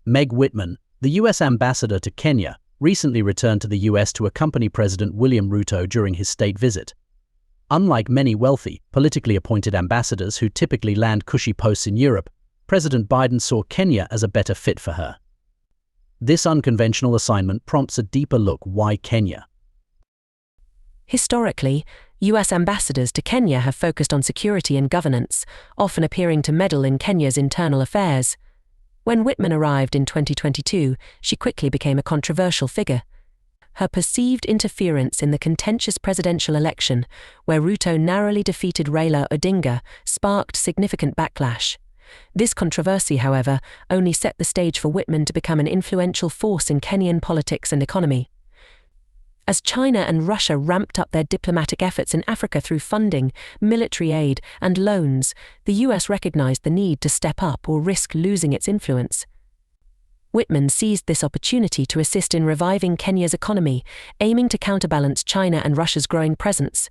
Meg Whitman, the U.S. ambassador to Kenya, recently returned to the U.S. to accompany President William Ruto during his state visit. Unlike many wealthy, politically appointed ambassadors who typically land cushy posts in Europe, President Biden saw Kenya as a better fit for her. This unconventional assignment prompts a deeper look: why Kenya? Historically, U.S. ambassadors to Kenya have focused on security and governance, often appearing to meddle in Kenya's internal affairs. When Whitman arrived in 2022, she quickly became a controversial figure. Her perceived interference in the contentious presidential election, where Ruto narrowly defeated Raila Odinga, sparked significant backlash. This controversy, however, only set the stage for Whitman to become an influential force in Kenyan politics and economy. As China and Russia ramped up their diplomatic efforts in Africa through funding, military aid, and loans, the US recognized the need to step up or risk losing its influence. Whitman seized this opportunity to assist in reviving Kenya's economy, aiming to counterbalance China and Russia's growing presence.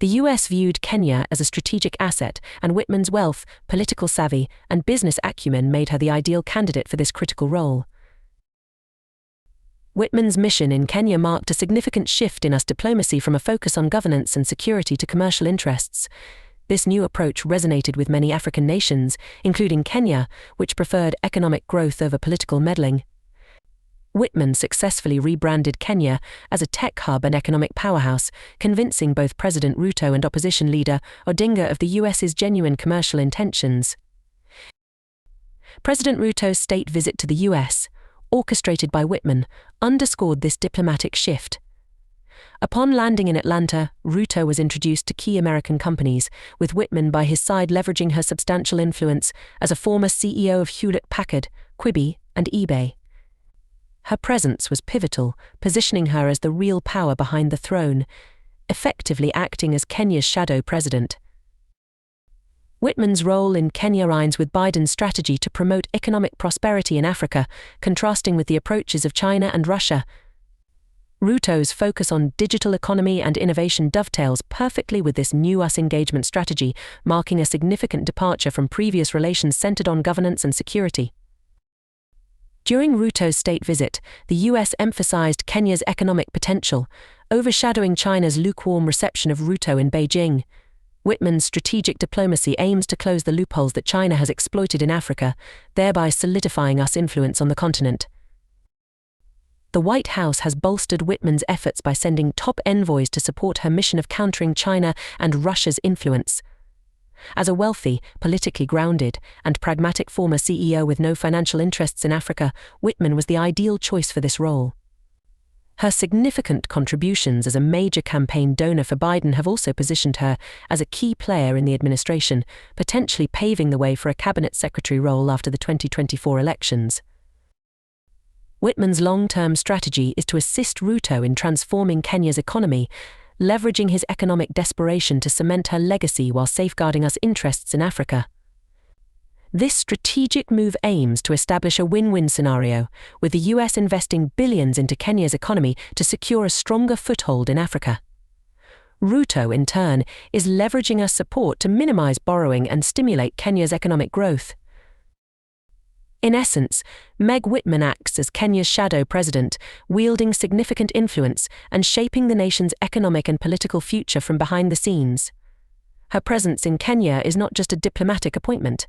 The US viewed Kenya as a strategic asset, and Whitman's wealth, political savvy, and business acumen made her the ideal candidate for this critical role. Whitman's mission in Kenya marked a significant shift in US diplomacy from a focus on governance and security to commercial interests. This new approach resonated with many African nations, including Kenya, which preferred economic growth over political meddling. Whitman successfully rebranded Kenya as a tech hub and economic powerhouse, convincing both President Ruto and opposition leader Odinga of the US's genuine commercial intentions. President Ruto's state visit to the US, orchestrated by Whitman, underscored this diplomatic shift. Upon landing in Atlanta, Ruto was introduced to key American companies, with Whitman by his side leveraging her substantial influence as a former CEO of Hewlett-Packard, Quibi, and eBay. Her presence was pivotal, positioning her as the real power behind the throne, effectively acting as Kenya's shadow president. Whitman's role in Kenya aligns with Biden's strategy to promote economic prosperity in Africa, contrasting with the approaches of China and Russia. Ruto's focus on digital economy and innovation dovetails perfectly with this new US engagement strategy, marking a significant departure from previous relations centered on governance and security. During Ruto's state visit, the US emphasized Kenya's economic potential, overshadowing China's lukewarm reception of Ruto in Beijing. Whitman's strategic diplomacy aims to close the loopholes that China has exploited in Africa, thereby solidifying US influence on the continent. The White House has bolstered Whitman's efforts by sending top envoys to support her mission of countering China and Russia's influence. As a wealthy, politically grounded, and pragmatic former CEO with no financial interests in Africa, Whitman was the ideal choice for this role. Her significant contributions as a major campaign donor for Biden have also positioned her as a key player in the administration, potentially paving the way for a cabinet secretary role after the 2024 elections. Whitman's long-term strategy is to assist Ruto in transforming Kenya's economy, leveraging his economic desperation to cement her legacy while safeguarding US interests in Africa. This strategic move aims to establish a win-win scenario, with the US investing billions into Kenya's economy to secure a stronger foothold in Africa. Ruto, in turn, is leveraging her support to minimize borrowing and stimulate Kenya's economic growth. In essence, Meg Whitman acts as Kenya's shadow president, wielding significant influence and shaping the nation's economic and political future from behind the scenes. Her presence in Kenya is not just a diplomatic appointment.